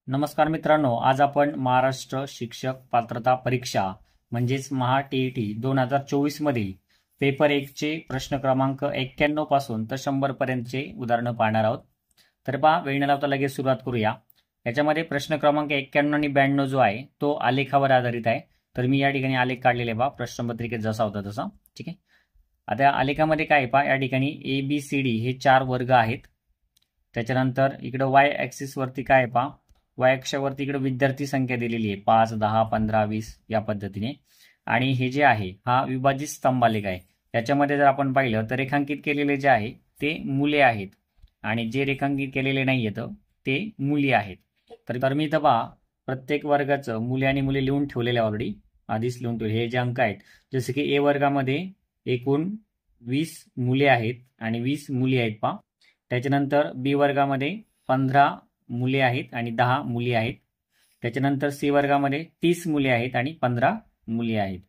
नमस्कार मित्रांनो, आज आपण महाराष्ट्र शिक्षक पात्रता परीक्षा म्हणजेच महा टीईटी 2024 मधील पेपर 1 चे प्रश्न क्रमांक 91 पासून तर 100 पर्यंतचे उदाहरणं पाहणार आहोत. तर पहा, वेळ न लावता लगेच सुरुवात करूया. याच्यामध्ये प्रश्न क्रमांक 91 आणि 92 जो आहे तो आलेखावर आधारित आहे. तर मी या ठिकाणी आलेख काढलेले पहा, प्रश्नपत्रिकेत जसा होता तसा. ठीक आहे. आता आलेखामध्ये काय पहा, या ठिकाणी ABCD हे 4 वर्ग आहेत. त्याच्यानंतर इकडे वाय ऍक्सिस वरती काय पहा, वाय अक्षावरती इकडे विद्यार्थी संख्या दिलेली आहे 5, 10, 15, 20 या पद्धतीने. आणि हे जे आहे हा विभाजित स्तंभालेख आहे. याच्यामध्ये जर आपण पाहिलं तर रेखांकित केलेले जे आहे ते मुले आहेत आणि जे रेखांकित केलेले नाही आहेत ते मुली आहेत. तर मी इथं पहा, प्रत्येक वर्गाचं मुले आणि मुली लिहून ठेवलेले ऑलरेडी आधीच लिहून ठेवले. हे जे अंक आहेत जसे की A वर्गामध्ये एकूण 20 मुले आहेत आणि 20 मुली आहेत पहा. त्याच्यानंतर B वर्गामध्ये 15 मुले आहेत आणि 10 मुली आहेत. त्याच्यानंतर C वर्गामध्ये 30 मुले आहेत आणि 15 मुली आहेत.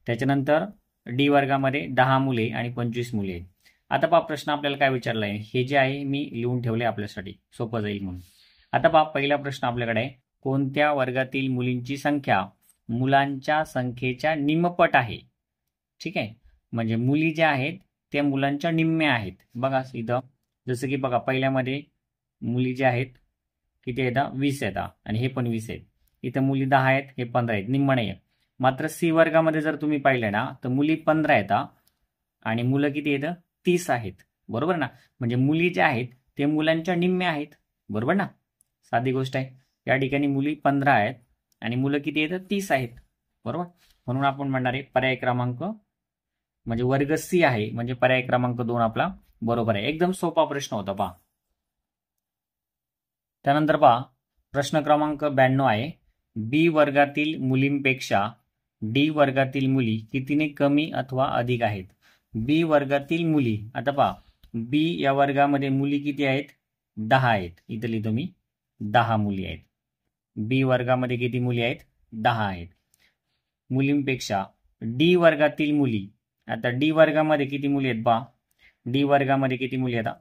त्याच्यानंतर D वर्गामध्ये 10 मुले आणि 25 मुले आहेत. आता पहा, प्रश्न आपल्याला काय विचारला आहे, हे जे आहे मी लिहून ठेवले आपल्यासाठी सोपं जाईल म्हणून. आता पहा, पहिला प्रश्न आपल्याकडे आहे, कोणत्या वर्गातील मुलींची संख्या मुलांच्या संख्येच्या निमपट आहे. ठीक आहे, म्हणजे मुली ज्या आहेत त्या मुलांच्या निम्म्या आहेत. बघा इथं जसं की बघा, पहिल्यामध्ये मुली ज्या आहेत किती येतात, 20 येतात आणि हे पण 20 आहेत. इथं मुली 10 आहेत, हे 15 आहेत, निम्म नाही आहे. मात्र C वर्गामध्ये जर तुम्ही पाहिलं ना तर मुली 15 येतात आणि मुलं किती येतं, 30 आहेत. बरोबर ना, म्हणजे मुली ज्या आहेत ते मुलांच्या निम्म्या आहेत. बरोबर ना, साधी गोष्ट आहे. या ठिकाणी मुली 15 आहेत आणि मुलं किती येतं, 30 आहेत. बरोबर, म्हणून आपण म्हणणार आहे पर्याय क्रमांक म्हणजे वर्ग C आहे, म्हणजे पर्याय क्रमांक 2 आपला बरोबर आहे. एकदम सोपा प्रश्न होता पहा. त्यानंतर पहा, प्रश्न क्रमांक 92 आहे, B वर्गातील मुलींपेक्षा D वर्गातील मुली कितीने कमी अथवा अधिक आहेत. B वर्गातील मुली, आता पहा B या वर्गामध्ये मुली किती आहेत, 10 आहेत. इथं लिहितो मी 10 मुली आहेत. B वर्गामध्ये किती मुली आहेत, 10 आहेत. मुलींपेक्षा D वर्गातील मुली, आता D वर्गामध्ये किती मुली आहेत पहा, D वर्गामध्ये किती मुली आहेत,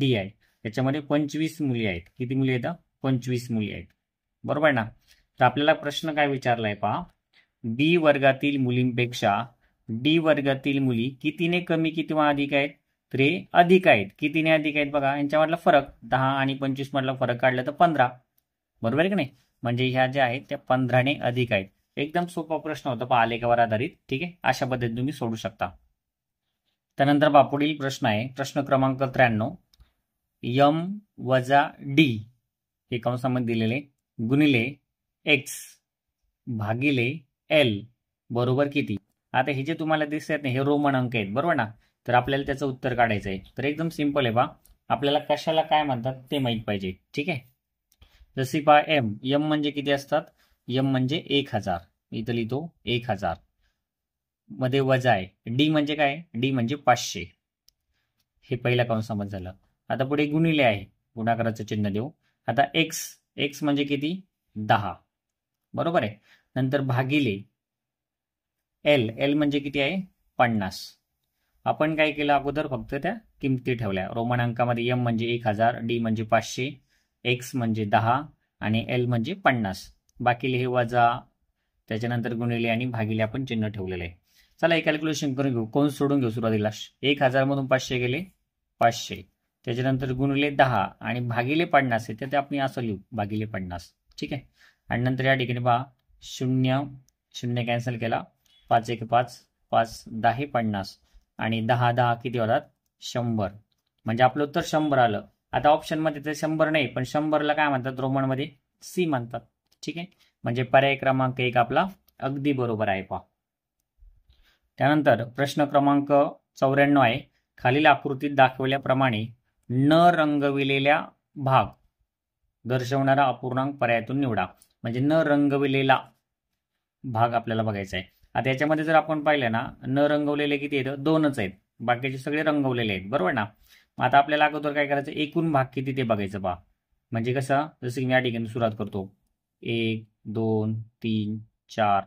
D आहे त्याच्यामध्ये 25 मुली आहेत. किती मुली आहेत, 25 मुली आहेत. बरोबर ना. तर आपल्याला प्रश्न काय विचारलाय पहा, B वर्गातील मुलींपेक्षा D वर्गातील मुली कितीने कमी किंवा अधिक आहेत. तर हे अधिक आहेत. कितीने अधिक आहेत बघा, यांच्यामधला फरक 10 आणि 25 मधला फरक काढला तर 15. बरोबर आहे की नाही, म्हणजे ह्या ज्या आहेत त्या 15ने अधिक आहेत. एकदम सोपा प्रश्न होता पहा, आलेखावर आधारित. ठीक आहे, अशा पद्धतीने तुम्ही सोडू शकता. त्यानंतर पहा, पुढील प्रश्न आहे प्रश्न क्रमांक 93, M वजा D हे कंसामध्ये दिलेले गुणिले X भागिले L बरोबर किती. आता हे जे तुम्हाला दिसत नाही हे रोमन अंक आहेत. बरोबर ना, तर आपल्याला त्याचं उत्तर काढायचं आहे. तर एकदम सिंपल आहे पहा, आपल्याला कशाला काय म्हणतात ते माहित पाहिजे. ठीक आहे, जसे पहा M म्हणजे किती असतात, M म्हणजे 1000. इथं लिहितो 1000 मध्ये वजा आहे. D म्हणजे काय, D म्हणजे 500. हे पहिल्या कंसामध्ये झालं. आता पुढे गुणिले आहे, गुणाकाराचं चिन्ह देऊ. आता x म्हणजे किती, 10. बरोबर आहे. नंतर भागिले L म्हणजे किती आहे, 50. आपण काय केलं अगोदर, फक्त त्या किमती ठेवल्या. रोमन अंकामध्ये M म्हणजे 1000, D म्हणजे 500, X म्हणजे 10 आणि L म्हणजे 50. बाकी हे वजा, त्याच्यानंतर गुणिले आणि भागिले आपण चिन्ह ठेवलेलं आहे. चला हे कॅल्क्युलेशन करून घेऊ. कोण सोडून घेऊ सुरुवातीला. 1000 मधून 500 गेले 500, त्याच्यानंतर गुणिले 10 आणि भागिले 50 आहे, तर ते आपण असं लिहू भागिले 50. ठीक आहे, आणि नंतर या ठिकाणी पहा 0 कॅन्सल केला, 5 1 5, 5 10 50 आणि 10 10 किती होतात, 100. म्हणजे आपलं उत्तर 100 आलं. आता ऑप्शन मध्ये ते 100 नाही, पण 100ला काय म्हणतात रोमन मध्ये, C म्हणतात. ठीक आहे, म्हणजे पर्याय क्रमांक 1 आपला अगदी बरोबर आहे पहा. त्यानंतर प्रश्न क्रमांक 94 आहे, खालील आकृतीत दाखवल्याप्रमाणे न रंगविलेल्या भाग दर्शवणारा अपूर्णांक पर्यायातून निवडा. म्हणजे न रंगविलेला भाग आपल्याला बघायचा आहे. आता याच्यामध्ये जर आपण पाहिलं ना, न रंगवलेले किती आहेत, 2च आहेत, बाकीचे सगळे रंगवलेले आहेत. बरोबर ना. आता आपल्याला अगोदर काय करायचं, एकूण भाग किती ते बघायचं पहा. म्हणजे कसं, जसं की मी या ठिकाणी सुरुवात करतो, 1 2 3 4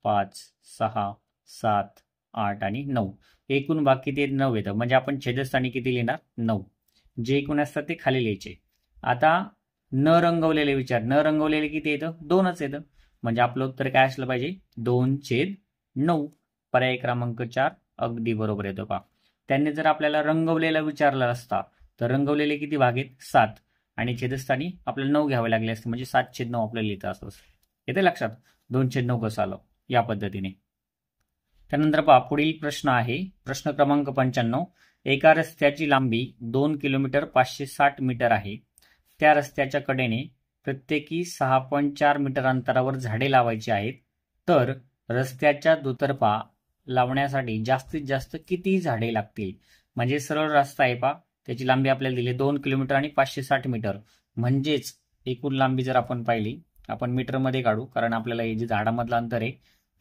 5 6 7 8 आणि 9. एकूण भाग किती, 9 येतं. म्हणजे आपण छेदस्थानी किती लिहिणार, 9. जे एकूण असतात ते खाली लिहायचे. आता न रंगवलेले विचार, न रंगवलेले किती येतं? 2च येतं. म्हणजे आपलं उत्तर काय असलं पाहिजे? 2/9. पर्याय क्रमांक 4 अगदी बरोबर येतो पहा. त्यांनी जर आपल्याला रंगवलेला विचारला असता तर रंगवलेले किती भाग आहेत? 7. आणि छेदस्थानी आपल्याला 9 घ्यावे लागले असते, म्हणजे 7/9 आपल्याला लिहिता असतं. येते लक्षात? 2/9 कसं आलं या पद्धतीने. त्यानंतर पहा पुढील प्रश्न आहे प्रश्न क्रमांक 95. एका रस्त्याची लांबी 2 किलोमीटर 560 मीटर आहे. त्या रस्त्याच्या कडेने प्रत्येकी 6.4 मीटर अंतरावर झाडे लावायची आहेत. तर रस्त्याच्या दुतर्फा लावण्यासाठी जास्तीत जास्त किती झाडे लागतील? म्हणजे सरळ रस्ता आहे पहा, त्याची लांबी आपल्याला दिली 2 किलोमीटर आणि 560 मीटर. म्हणजेच एकूण लांबी जर आपण पाहिली, आपण मीटरमध्ये काढू, कारण आपल्याला हे जे झाडामधलं अंतर आहे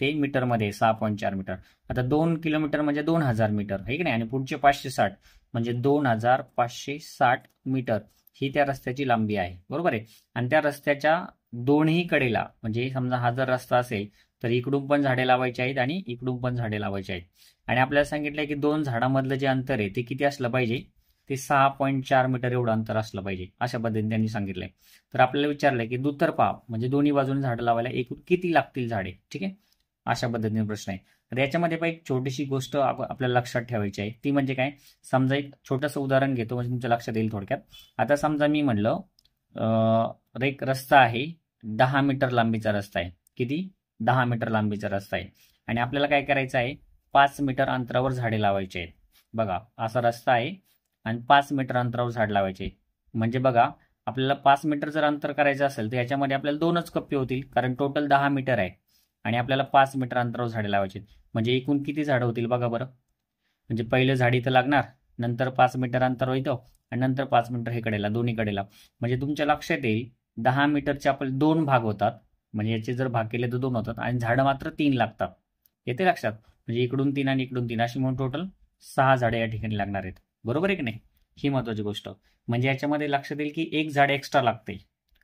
ते मीटरमध्ये 6.4 मीटर. आता 2 किलोमीटर म्हणजे 2000 मीटर आहे की नाही, आणि पुढचे 560 म्हणजे 2560 मीटर ही त्या रस्त्याची लांबी आहे. बरोबर आहे. आणि त्या रस्त्याच्या दोन्ही कडेला, म्हणजे समजा हा जर रस्ता असेल तर इकडून पण झाडे लावायची आहेत आणि इकडून पण झाडे लावायची आहेत. आणि आपल्याला सांगितलंय की 2 झाडामधलं जे अंतर आहे ते किती असलं पाहिजे? ते 6.4 मीटर एवढं अंतर असलं पाहिजे, अशा पद्धतीने त्यांनी सांगितलंय. तर आपल्याला विचारलंय की दुतर्फा म्हणजे दोन्ही बाजूने झाडं लावायला एकूण किती लागतील झाडे? ठीक आहे, अशा पद्धतीने प्रश्न आहे. तर याच्यामध्ये पण एक छोटीशी गोष्ट आपल्याला लक्षात ठेवायची आहे, ती म्हणजे काय? समजा एक छोटंसं उदाहरण घेतो म्हणजे तुमच्या लक्षात येईल थोडक्यात. आता समजा मी म्हणलं एक रस्ता आहे, 10 मीटर लांबीचा रस्ता आहे. किती? 10 मीटर लांबीचा रस्ता आहे. आणि आपल्याला काय करायचं आहे? 5 मीटर अंतरावर झाडे लावायची आहेत. बघा, असा रस्ता आहे आणि 5 मीटर अंतरावर झाड लावायचे. म्हणजे बघा, आपल्याला 5 मीटर जर अंतर करायचं असेल तर याच्यामध्ये आपल्याला 2च कप्पे होतील, कारण टोटल 10 मीटर आहे आणि आपल्याला 5 मीटर अंतरावर झाडे लावायची. म्हणजे एकूण किती झाडं होतील बघा बरं. म्हणजे पहिलं झाड इथं लागणार, नंतर 5 मीटर अंतरावर इथं, आणि नंतर 5 मीटर हे कडेला, दोन्ही कडेला. म्हणजे तुमच्या लक्षात येईल 10 मीटरचे आपले 2 भाग होतात, म्हणजे याचे जर भाग केले तर 2 होतात, आणि झाडं मात्र 3 लागतात. येते लक्षात? म्हणजे इकडून 3 आणि इकडून 3 अशी म्हणून टोटल 6 झाडे या ठिकाणी लागणार आहेत. बरोबर आहे की नाही? ही महत्वाची गोष्ट. म्हणजे याच्यामध्ये लक्षात येईल की 1 झाड एक्स्ट्रा लागते,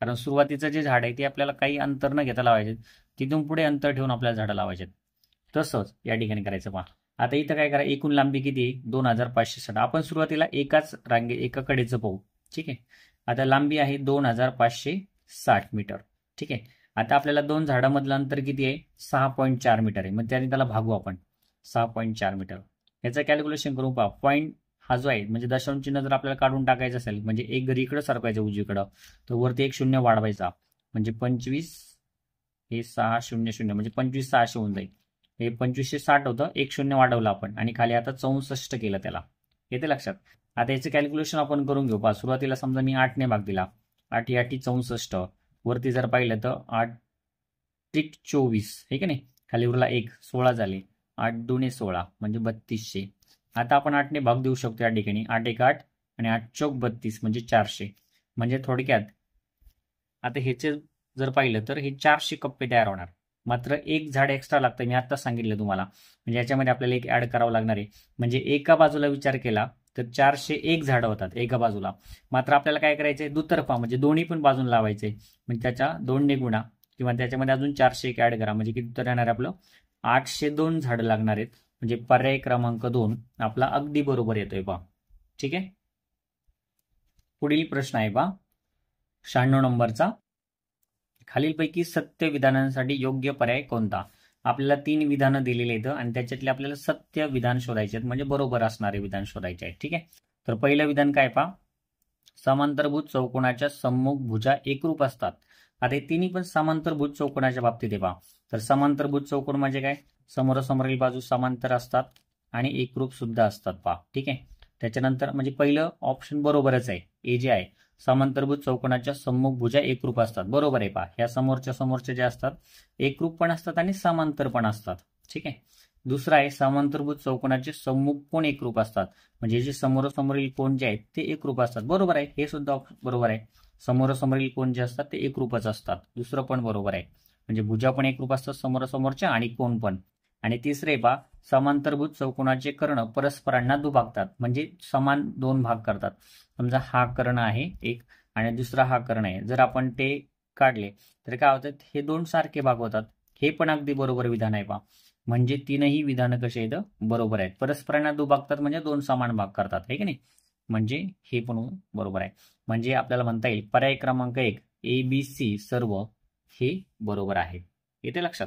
कारण सुरुवातीचं जे झाड आहे ते आपल्याला काही अंतर न घेता लावायचे, तिथून पुढे अंतर ठेवून आपल्याला झाडं लावायचे. तसंच या ठिकाणी करायचं पहा. आता इथं काय करा, एकूण लांबी किती आहे? 2560. आपण सुरुवातीला एका कडेचं पाहू. ठीक आहे. आता लांबी आहे 2560 मीटर. ठीक आहे. आता आपल्याला 2 झाडामधलं अंतर किती आहे? 6.4 मीटर आहे. मग त्याने त्याला भागू आपण 6.4 मीटर. याचं कॅल्क्युलेशन करून पहा. पॉईंट हा जो आहे म्हणजे दशांश चिन्ह जर आपल्याला काढून टाकायचं असेल, म्हणजे एक घरी इकडं सरकायचं उजवीकडं, तर वरती 1 0 वाढवायचा, म्हणजे 25 हे 600 म्हणजे 25,600 होऊन जाईल. हे 2560 होतं, 1 0 वाढवलं आपण आणि खाली आता 64 केलं त्याला. येते लक्षात? आता याचं कॅल्क्युलेशन आपण करून घेऊ. पहा, सुरुवातीला समजा मी 8 ने भाग दिला, 8 8 64, वरती जर पाहिलं तर 8 3 24 हे की नाही, खाली उरला 1, 16 झाले, 8 2 16 म्हणजे 3200. आता आपण 8 ने भाग देऊ शकतो या ठिकाणी, 8 1 8 आणि 8 चौक 32 म्हणजे 400. म्हणजे थोडक्यात आता ह्याचे जर पाहिलं तर हे 400 कप्पे तयार होणार. मात्र 1 झाड एक्स्ट्रा लागतं, मी आत्ताच सांगितलं तुम्हाला. म्हणजे याच्यामध्ये आपल्याला एक ऍड करावं लागणार आहे. म्हणजे एका बाजूला विचार केला तर 401 झाडं होतात एका बाजूला. मात्र आपल्याला काय करायचंय? दुतर्फा म्हणजे दोन्ही पण बाजून लावायचे. म्हणजे त्याच्या 2 ने गुणा किंवा त्याच्यामध्ये अजून 401 ऍड करा, म्हणजे किती उत्तर येणार आहे आपलं? 802 झाडं लागणार आहेत. म्हणजे पर्याय क्रमांक 2 आपला अगदी बरोबर येतोय पहा. ठीक आहे. पुढील प्रश्न आहे पहा 96 नंबरचा. खालीलपैकी सत्य विधानांसाठी योग्य पर्याय कोणता? आपल्याला 3 विधानं दिलेली आहेत आणि त्याच्यातले आपल्याला सत्य विधान शोधायचे आहेत, म्हणजे बरोबर असणारे विधान शोधायचे आहेत. ठीक आहे. तर पहिलं विधान काय पहा, समांतरभुज चौकोनाच्या सम्मुख भुजा एकरूप असतात. आता हे तिन्ही पण समांतरभुज चौकोनाच्या बाबतीत आहे पहा. तर समांतरभुज चौकोन म्हणजे काय? समोरासमोरील बाजू समांतर असतात आणि एकरूप सुद्धा असतात पहा. ठीक आहे. त्याच्यानंतर म्हणजे पहिलं ऑप्शन बरोबरच आहे, ए जे आहे, समांतरभुज चौकोनाच्या सम्मुख भुजा एकरूप असतात. बरोबर आहे पहा. ह्या समोरच्या जे असतात एकरूप पण असतात आणि समांतर पण असतात. ठीक आहे. दुसरा आहे समांतरभुज चौकोनाचे सम्मुख कोण एकरूप असतात, म्हणजे जे समोरासमोरील कोण जे आहेत ते एकरूप असतात. बरोबर आहे, हे सुद्धा बरोबर आहे. समोरासमोरील कोण जे असतात ते एकरूपच असतात. दुसरं पण बरोबर आहे, म्हणजे भुजा पण एकरूप असतात समोरासमोरच्या आणि कोण पण. आणि तिसरे पहा, समांतरभुज चौकोनाचे कर्ण परस्परांना दुभागतात, म्हणजे समान 2 भाग करतात. समजा हा कर्ण आहे एक आणि दुसरा हा कर्ण आहे, जर आपण ते काढले तर काय होतात? हे 2 सारखे भाग होतात. हे पण अगदी बरोबर विधान आहे पहा. म्हणजे 3ही विधानं कशी आहेत? बरोबर आहेत. परस्परांना दुभागतात म्हणजे 2 समान भाग करतात, आहे की नाही. म्हणजे हे पण बरोबर आहे. म्हणजे आपल्याला म्हणता येईल पर्याय क्रमांक 1 ABC सर्व हे बरोबर आहे. येते लक्षात.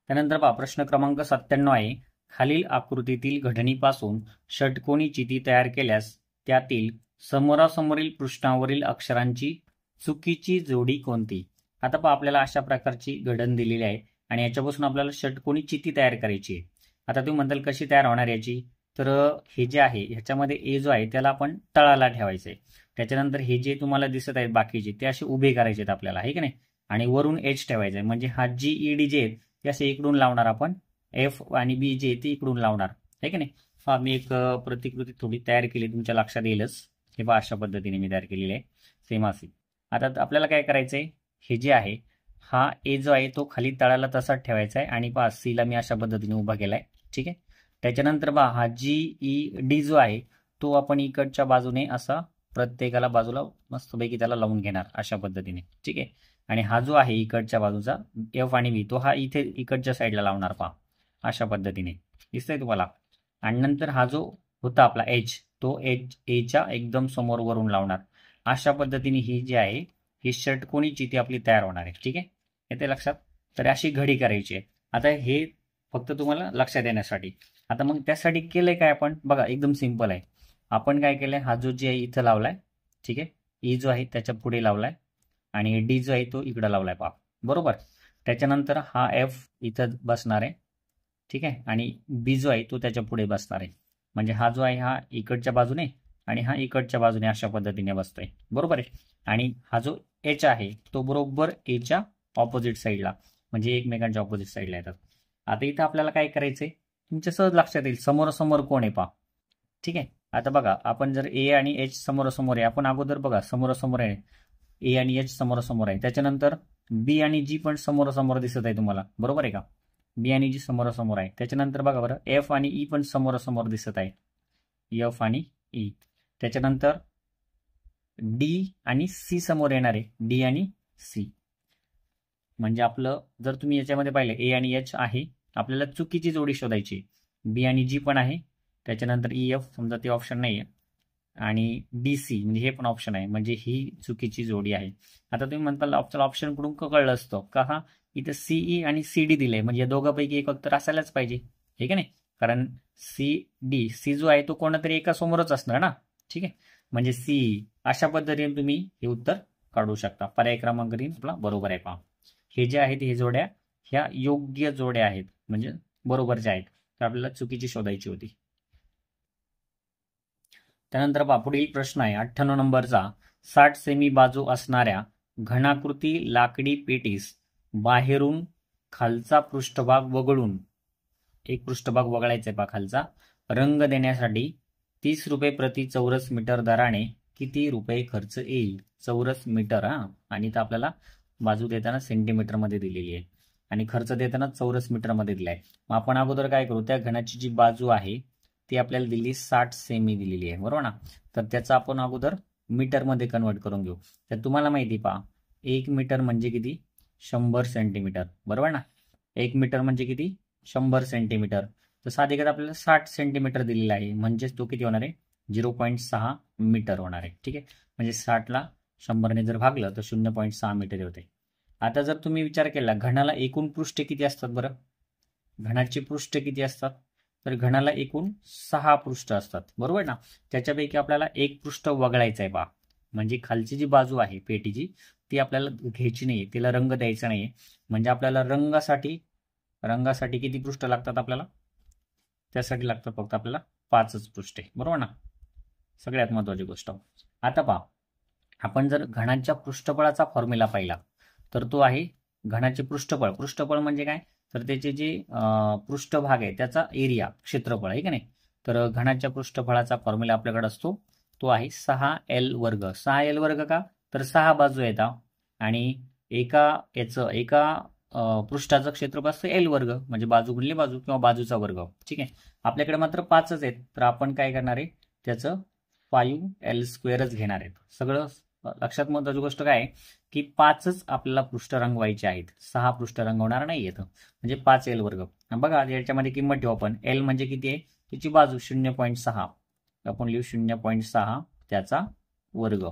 त्यानंतर पहा प्रश्न क्रमांक 97 आहे. खालील आकृतीतील घडणीपासून षटकोनी चिती तयार केल्यास त्यातील समोरासमोरील पृष्ठावरील अक्षरांची चुकीची जोडी कोणती? आता पहा आपल्याला अशा प्रकारची घडण दिलेली आहे आणि याच्यापासून आपल्याला षटकोनी चिती तयार करायची आहे. आता तुम्ही म्हणताल कशी तयार होणार याची? तर हे जे आहे ह्याच्यामध्ये ए जो आहे त्याला आपण तळाला ठेवायचं आहे. त्याच्यानंतर हे जे तुम्हाला दिसत आहेत बाकीचे ते असे उभे करायचे आहेत आपल्याला, आहे की नाही? आणि वरून एच ठेवायचं आहे. म्हणजे हा GED जे आहेत ते असे इकडून लावणार आपण, F आणि B जे ते इकडून लावणार, आहे की नाही? हा मी एक प्रतिकृती थोडी तयार केली, तुमच्या लक्षात येईलच. हे पहा अशा पद्धतीने मी तयार केलेली आहे सेम अशी. आता आपल्याला काय करायचंय, हे जे आहे हा ए जो आहे तो खाली तळाला तसाच ठेवायचा आहे आणि पहा सी ला मी अशा पद्धतीने उभा केलाय. ठीक आहे. त्याच्यानंतर पहा हा GED जो आहे तो आपण इकडच्या बाजूने असा प्रत्येकाला बाजूला मस्तपैकी त्याला लावून घेणार अशा पद्धतीने. ठीक आहे. आणि हा जो आहे इकडच्या बाजूचा F आणि B तो हा इथे इकडच्या साईडला लावणार पहा अशा पद्धतीने. दिसतंय तुम्हाला? आणि नंतर हा जो होता आपला H तो एच्या एकदम समोर वरून लावणार. अशा पद्धतीने ही जी आहे ही षटकोनी चिती आपली तयार होणार आहे. ठीक आहे. येते लक्षात? तर अशी घडी करायची आहे. आता हे फक्त तुम्हाला लक्षात येण्यासाठी. आता मग त्यासाठी केलंय काय आपण बघा, एकदम सिंपल आहे. आपण काय केलंय, हा जो जे आहे इथं लावलाय, ठीक आहे, E जो आहे त्याच्या पुढे लावलाय आणि D जो आहे तो इकडं लावलाय पहा, बरोबर. त्याच्यानंतर हा F इथं बसणार आहे, ठीक आहे, आणि B जो आहे तो त्याच्या पुढे बसणार आहे. म्हणजे हा जो आहे हा इकडच्या बाजूने आणि हा इकडच्या बाजूने अशा पद्धतीने बसतोय, बरोबर आहे. आणि हा जो H आहे तो बरोबर एच्या ऑपोजिट साईडला, म्हणजे एकमेकांच्या ऑपोजिट साईडला येतात. आता इथं आपल्याला काय करायचंय, तुमच्या सहज लक्षात येईल समोरासमोर कोण आहे पहा. ठीक आहे. आता बघा आपण जर ए आणि एच समोरासमोर आहे, आपण अगोदर बघा समोरासमोर आहे, ए आणि एच समोरासमोर आहे. त्याच्यानंतर बी आणि जी पण समोरासमोर दिसत आहे तुम्हाला, बरोबर आहे का? बी आणि जी समोरासमोर आहे. त्याच्यानंतर बघा बरं एफ आणि ई पण समोरासमोर दिसत आहे, एफ आणि ई. त्याच्यानंतर डी आणि सी समोर येणार आहे, डी आणि सी. म्हणजे आपलं जर तुम्ही याच्यामध्ये पाहिलं ए आणि एच आहे, आपल्याला चुकीची जोडी शोधायची. बी आणि जी पण आहे, त्याच्यानंतर EF समजा ते ऑप्शन नाही आहे, आणि DC म्हणजे हे पण ऑप्शन आहे, म्हणजे ही चुकीची जोडी आहे. आता तुम्ही म्हणताल आपल्याला ऑप्शन कडून कळलं असतं का? हा इथं CE आणि CD दिलंय, म्हणजे या दोघांपैकी एक उत्तर असायलाच पाहिजे, हे का नाही? कारण सी जो आहे तो कोणातरी एका समोरच असणार ना. ठीक आहे. म्हणजे CE अशा पद्धतीने तुम्ही हे उत्तर काढू शकता. पर्याय क्रमांक 3 आपला बरोबर आहे पहा. हे जे आहेत हे जोड्या ह्या योग्य जोड्या आहेत, म्हणजे बरोबरच्या आहेत. तर आपल्याला चुकीची शोधायची होती. त्यानंतर पुढील प्रश्न आहे 98 नंबरचा. 60 सेमी बाजू असणाऱ्या घनाकृती लाकडी पेटीस बाहेरून खालचा पृष्ठभाग वगळून, एक पृष्ठभाग वगळायचा आहे पहा खालचा, रंग देण्यासाठी 30 रुपये प्रति चौरस मीटर दराने किती रुपये खर्च येईल? चौरस मीटर हा, आणि तर आपल्याला बाजू देताना सेंटीमीटर मध्ये दिलेली आहे आणि खर्च देताना चौरस मीटर मध्ये दिलाय. मग आपण अगोदर काय करू, त्या घनाची जी बाजू आहे ती आपल्याला दिली 60 सेमी दिलेली आहे, बरोबर ना. तर त्याचं आपण अगोदर मीटरमध्ये कन्वर्ट करून घेऊ. तर तुम्हाला माहिती पहा 1 मीटर म्हणजे किती? 100 सेंटीमीटर, बरोबर ना. 1 मीटर म्हणजे किती? 100 सेंटीमीटर. तर साधिकत आपल्याला 60 सेंटीमीटर दिलेला आहे, म्हणजेच तो किती होणार आहे? 0.6 मीटर होणार आहे. ठीक आहे. म्हणजे 60ला 100ने जर भागलं तर 0.6 मीटर होते. आता जर तुम्ही विचार केला घनाला एकूण पृष्ठे किती असतात बरं? घनाचे पृष्ठ किती असतात? तर घनाला एकूण 6 पृष्ठ असतात, बरोबर ना. त्याच्यापैकी आपल्याला एक पृष्ठ वगळायचं आहे पहा. म्हणजे खालची जी बाजू आहे पेटीची ती आपल्याला घ्यायची नाहीये, तिला रंग द्यायचा नाहीये. म्हणजे आपल्याला रंगासाठी किती पृष्ठ लागतात आपल्याला? त्यासाठी लागतात फक्त आपल्याला 5च पृष्ठे, बरोबर ना. सगळ्यात महत्वाची गोष्ट. आता पहा आपण जर घनाच्या पृष्ठफळाचा फॉर्म्युला पाहिला तर तो आहे घनाचे पृष्ठफळ. पृष्ठफळ म्हणजे काय? तर त्याचे जे पृष्ठभाग आहे त्याचा एरिया, क्षेत्रफळ, आहे की नाही. तर घनाच्या पृष्ठफळाचा फॉर्म्युला आपल्याकडे असतो, तो आहे 6L वर्ग. 6L वर्ग का? तर 6 बाजू येतात आणि एका पृष्ठाचं क्षेत्रफळ असतं L वर्ग, म्हणजे बाजू गुणिले बाजू किंवा बाजूचा वर्ग. ठीक आहे. आपल्याकडे मात्र 5च आहेत, तर आपण काय करणार आहे त्याचं 5L² घेणार आहेत. सगळं लक्षात महत्वाची गोष्ट काय आहे की 5च आपल्याला पृष्ठ रंगवायचे आहेत, 6 पृष्ठ रंगवणार नाही येतं, म्हणजे 5L वर्ग. बघा याच्यामध्ये किंमत ठेवू आपण. L म्हणजे किती आहे? त्याची बाजू 0.6, आपण लिहू 0.6 त्याचा वर्ग,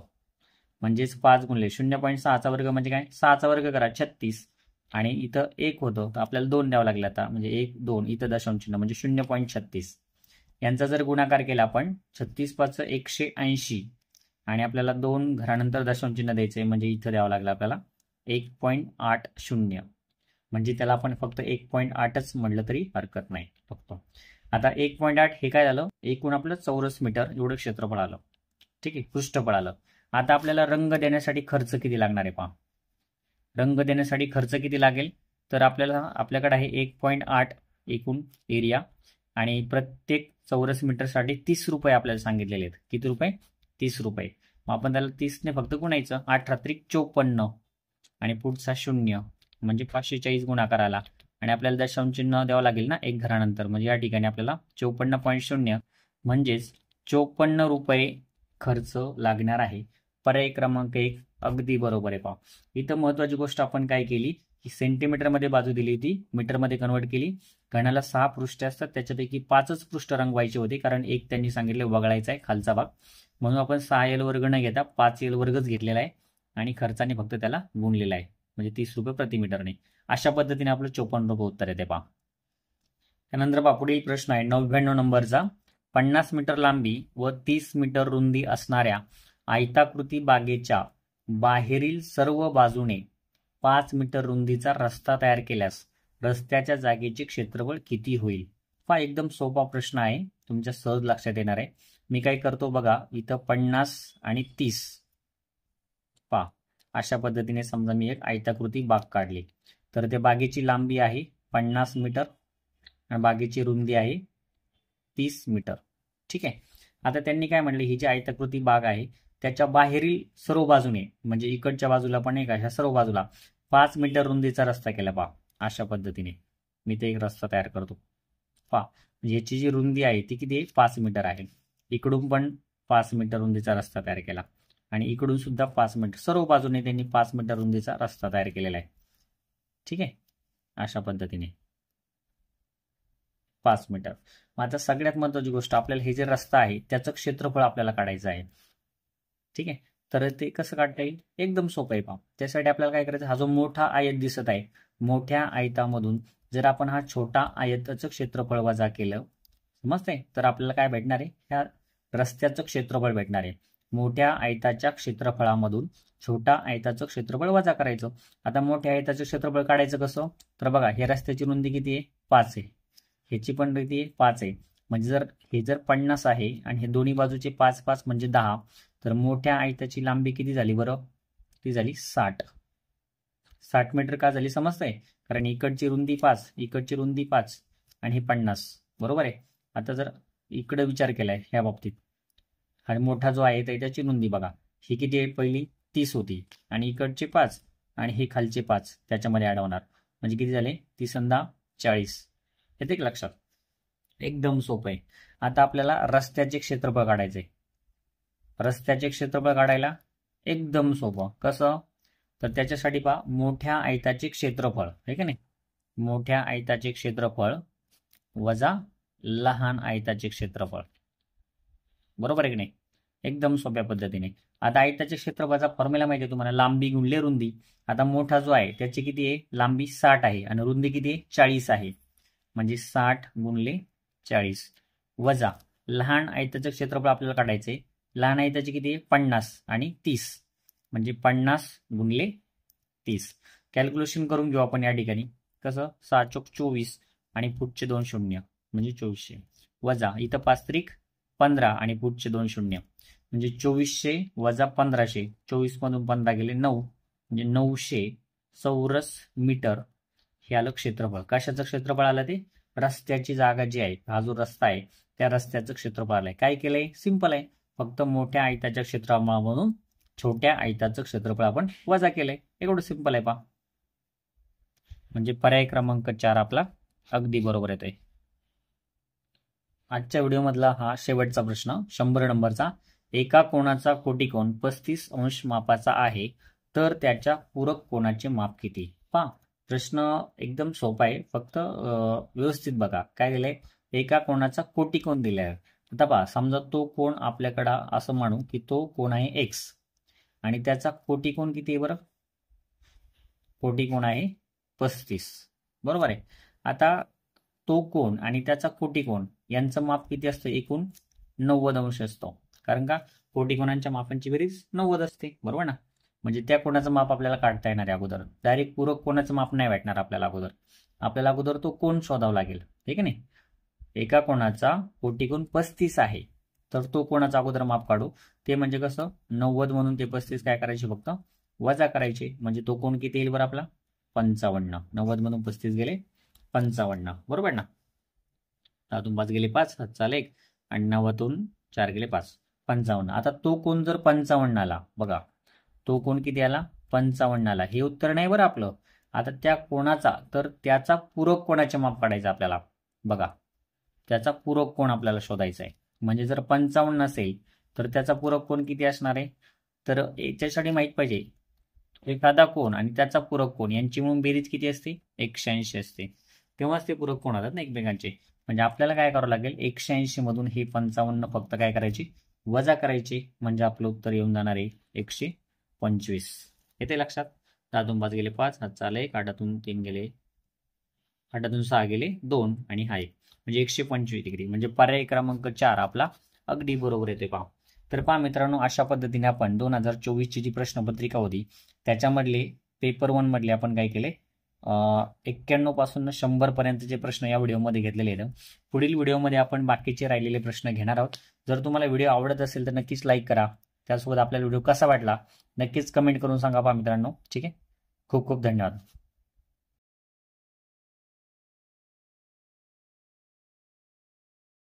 म्हणजेच 5 गुणिले 0.6चा वर्ग म्हणजे काय, 6चा वर्ग करा 36, आणि इथं 1 होतं तर आपल्याला 2 द्यावं लागलं आता, म्हणजे 1 2 इथं दशांश चिन्ह म्हणजे 0.36. यांचा जर गुणाकार केला आपण 36 5 180, आणि आपल्याला 2 घरानंतर दशांश चिन्ह द्यायचे म्हणजे इथं द्यावं लागलं आपल्याला 1.80, म्हणजे त्याला आपण फक्त 1.8च म्हटलं तरी हरकत नाही फक्त. आता 1.8 हे काय झालं, एकूण आपलं चौरस मीटर एवढं क्षेत्रफळ आलं. ठीक आहे, पृष्ठफळ आलं. आता आपल्याला रंग देण्यासाठी खर्च किती लागणार आहे पहा. रंग देण्यासाठी खर्च किती लागेल, तर आपल्याकडे आहे 1.8 एकूण एरिया, आणि प्रत्येक चौरस मीटरसाठी 30 रुपये आपल्याला सांगितलेले आहेत. किती रुपये, 30 रुपये. मग आपण त्याला 30ने फक्त गुणायचं, 8 रात्रिक 54, आणि पुढचा 0 म्हणजे 540 गुणाकार आला, आणि आपल्याला दशांश चिन्ह द्यावं लागेल ना एक घरानंतर, म्हणजे या ठिकाणी आपल्याला 54.0 म्हणजेच 54 रुपये खर्च लागणार आहे. पर्याय क्रमांक 1 अगदी बरोबर आहे पहा. इथं महत्वाची गोष्ट आपण काय केली की सेंटीमीटरमध्ये बाजू दिली होती, मीटरमध्ये कन्वर्ट केली. घनाला 6 पृष्ठे असतात, त्याच्यापैकी 5च पृष्ठ रंगवायचे होते, कारण एक त्यांनी सांगितले वगळायचा आहे खालचा भाग, म्हणून आपण 6L वर्ग न घेता 5L वर्गच घेतलेला आहे, आणि खर्चाने फक्त त्याला गुणलेला आहे, म्हणजे 30 रुपये प्रति मीटरने. अशा पद्धतीने आपलं 54 रुपये उत्तर येते पहा. त्यानंतर पहा पुढील प्रश्न आहे 99 नंबरचा. 50 मीटर लांबी व 30 मीटर रुंदी असणाऱ्या आयताकृती बागेच्या बाहेरील सर्व बाजूने 5 मीटर रुंदीचा रस्ता तयार केल्यास रस्त्याच्या जागेचे क्षेत्रफळ किती होईल. पहा एकदम सोपा प्रश्न आहे, तुमच्या सहज लक्षात येणार आहे. मी काय करतो बघा, इथं 50 आणि 30 पहा अशा पद्धतीने समजा मी एक आयताकृती बाग काढली, तर त्या बागेची लांबी आहे 50 मीटर आणि बागेची रुंदी आहे 30 मीटर. ठीक आहे. आता त्यांनी काय म्हणले, ही जी आयताकृती बाग आहे त्याच्या बाहेरील सर्व बाजूने, म्हणजे इकडच्या बाजूला पण एक अशा सर्व बाजूला 5 मीटर रुंदीचा रस्ता केला पहा. अशा पद्धतीने मी ते एक रस्ता तयार करतो पहा. याची जी रुंदी आहे ती किती आहे, 5 मीटर आहे. इकडून पण 5 मीटर रुंदीचा रस्ता तयार केला, आणि इकडून सुद्धा 5 मीटर, सर्व बाजूने त्यांनी 5 मीटर रुंदीचा रस्ता तयार केलेला आहे. ठीक आहे, अशा पद्धतीने 5 मीटर. मग आता सगळ्यात महत्त्वाची गोष्ट, आपल्याला हे जे रस्ता आहे त्याचं क्षेत्रफळ आपल्याला काढायचं आहे. ठीक आहे, तर ते कसं काढता येईल, एकदम सोपं आहे पहा. त्यासाठी आपल्याला काय करायचं, हा जो मोठा आयत दिसत आहे, मोठ्या आयतामधून जर आपण हा छोटा आयताचं क्षेत्रफळ वजा केलं, समजतंय, तर आपल्याला काय भेटणार आहे, ह्या रस्त्याचं क्षेत्रफळ भेटणार आहे. मोठ्या आयताच्या क्षेत्रफळामधून छोटा आयताचं क्षेत्रफळ वजा करायचं. आता मोठ्या आयताचं क्षेत्रफळ काढायचं कसं, तर बघा हे रस्त्याची रुंदी किती आहे, 5 आहे, ह्याची पण रुंदी आहे 5 आहे, म्हणजे जर हे जर 50 आहे आणि हे दोन्ही बाजूचे 5 5 म्हणजे 10, तर मोठ्या आयताची लांबी किती झाली बरं, ती झाली 60 मीटर. का झाली समजतंय, कारण इकडची रुंदी 5, इकडची रुंदी 5 आणि हे 50, बरोबर आहे. आता जर इकडे विचार केलाय ह्या बाबतीत, हा मोठा जो आहे त्याची रुंदी बघा, ही किती आहे, पहिली 30 होती, आणि इकडचे 5 आणि हे खालचे 5 त्याच्यामध्ये ऍड होणार, म्हणजे किती झाले, 30 आणि 10 40. येते की लक्षात, एकदम सोपं आहे. आता आपल्याला रस्त्याचे क्षेत्रफळ काढायचंय. रस्त्याचे क्षेत्रफळ काढायला एकदम सोपं, कसं, तर त्याच्यासाठी पहा मोठ्या आयताचे क्षेत्रफळ आहे की नाही, मोठ्या आयताचे क्षेत्रफळ वजा लहान आयताचे क्षेत्रफळ, बरोबर आहे की नाही, एकदम सोप्या पद्धतीने. आता आयताच्या क्षेत्रफळाचा फॉर्म्युला माहिती आहे तुम्हाला, लांबी गुणिले रुंदी. आता मोठा जो आहे त्याची किती आहे, लांबी 60 आहे आणि रुंदी किती आहे, 40 आहे, म्हणजे 60 गुणिले 40 वजा लहान आयताचं क्षेत्रफळ आपल्याला काढायचंय. लहान आयताची किती आहे, 50 आणि 30, म्हणजे 50 गुणिले 30. कॅल्क्युलेशन करून घेऊ आपण या ठिकाणी, कसं, 6 चोक 24 आणि पुढचे 2 शून्य म्हणजे 2400, वजा इथं 5 त्रिक 15 आणि पुढचे 2 शून्य म्हणजे 2400 वजा 1500, 24 मधून 15 गेले 9, म्हणजे 900 चौरस मीटर हे आलं क्षेत्रफळ. कशाचं क्षेत्रफळ आलं, ते रस्त्याची जागा जी आहे, हा जो रस्ता आहे त्या रस्त्याचं क्षेत्रफळ आलंय. काय केलंय, सिंपल आहे, फक्त मोठ्या आयताच्या क्षेत्रफळामधून छोट्या आयताचं क्षेत्रफळ आपण वजा केलंय, एवढं सिंपल आहे पहा. म्हणजे पर्याय क्रमांक 4 आपला अगदी बरोबर येतोय. आजच्या व्हिडिओमधला हा शेवटचा प्रश्न 100 नंबरचा. एका कोणाचा कोटिकोन 35 अंश मापाचा आहे, तर त्याच्या पूरक कोणाचे माप किती. पहा प्रश्न एकदम सोपा आहे, फक्त व्यवस्थित बघा काय दिलंय, एका कोणाचा कोटिकोन दिलाय. आता पहा, समजा तो कोण आपल्याकडं असं म्हणू की तो कोण आहे एक्स आणि त्याचा कोटिकोण किती आहे बरं? कोटिकोण आहे 35, बरोबर आहे. आता तो कोण आणि त्याचा कोटिकोण यांचं माप किती असतं? एकूण 90 अंश असतो. कारण का कोटिकोणांच्या मापांची बेरीज 90 असते, बरोबर ना. म्हणजे त्या कोणाचं माप आपल्याला काढता येणार आहे अगोदर. डायरेक्ट पूरक कोणाचं माप नाही भेटणार आपल्याला अगोदर. आपल्याला अगोदर तो कोण शोधावा लागेल, ठीक आहे नाही. एका कोणाचा कोटिकोण 35 आहे, तर तो कोणाचा अगोदर माप काढू. ते म्हणजे कसं, 90 म्हणून ते 35 काय करायचे, फक्त वजा करायचे. म्हणजे तो कोण किती येईल बरं आपला? 55. 90 मधून 35 गेले 55, बरोबर ना. 10तून 5 गेले 5, 7 1 आणि 9तून 4 गेले 5, 55. आता तो कोण जर 55 आला, बघा तो कोण किती आला? 55 आला. हे उत्तर नाही बरं आपलं. आता त्या कोणाचा, तर त्याचा पूरक कोणाचे माप काढायचं आपल्याला. बघा, त्याचा पूरक कोण आपल्याला शोधायचा आहे. म्हणजे जर 55 असेल तर त्याचा पूरक कोण किती असणार आहे? तर याच्यासाठी माहित पाहिजे एखादा कोण आणि त्याचा पूरक कोण यांची मिळून बेरीज किती असते? 180 असते. तेव्हाच ते पूरक कोण होतात ना एकमेकांचे. म्हणजे आपल्याला काय करावं लागेल, 180 मधून हे 55 फक्त काय करायचे? वजा करायचे. म्हणजे आपलं उत्तर येऊन जाणार आहे 125. येते लक्षात? 10तून 5 गेले 5, 7 1, 8तून 3 गेले, 8तून 6 गेले 2 आणि हा 1, म्हणजे 125 डिग्री. म्हणजे पर्याय क्रमांक 4 आपला अगदी बरोबर येते. पहा, तर पहा मित्रांनो, अशा पद्धतीने आपण 2024ची जी प्रश्नपत्रिका होती त्याच्यामधले पेपर 1 मधले आपण काय केले, 91 पासून 100 पर्यंतचे प्रश्न या व्हिडिओमध्ये घेतलेले आहेत. पुढील व्हिडिओमध्ये आपण बाकीचे राहिलेले प्रश्न घेणार आहोत. जर तुम्हाला व्हिडिओ आवडत असेल तर नक्कीच लाईक करा. त्यासोबत आपल्याला व्हिडिओ कसा वाटला नक्कीच कमेंट करून सांगा पहा मित्रांनो. ठीक आहे, खूप खूप धन्यवाद.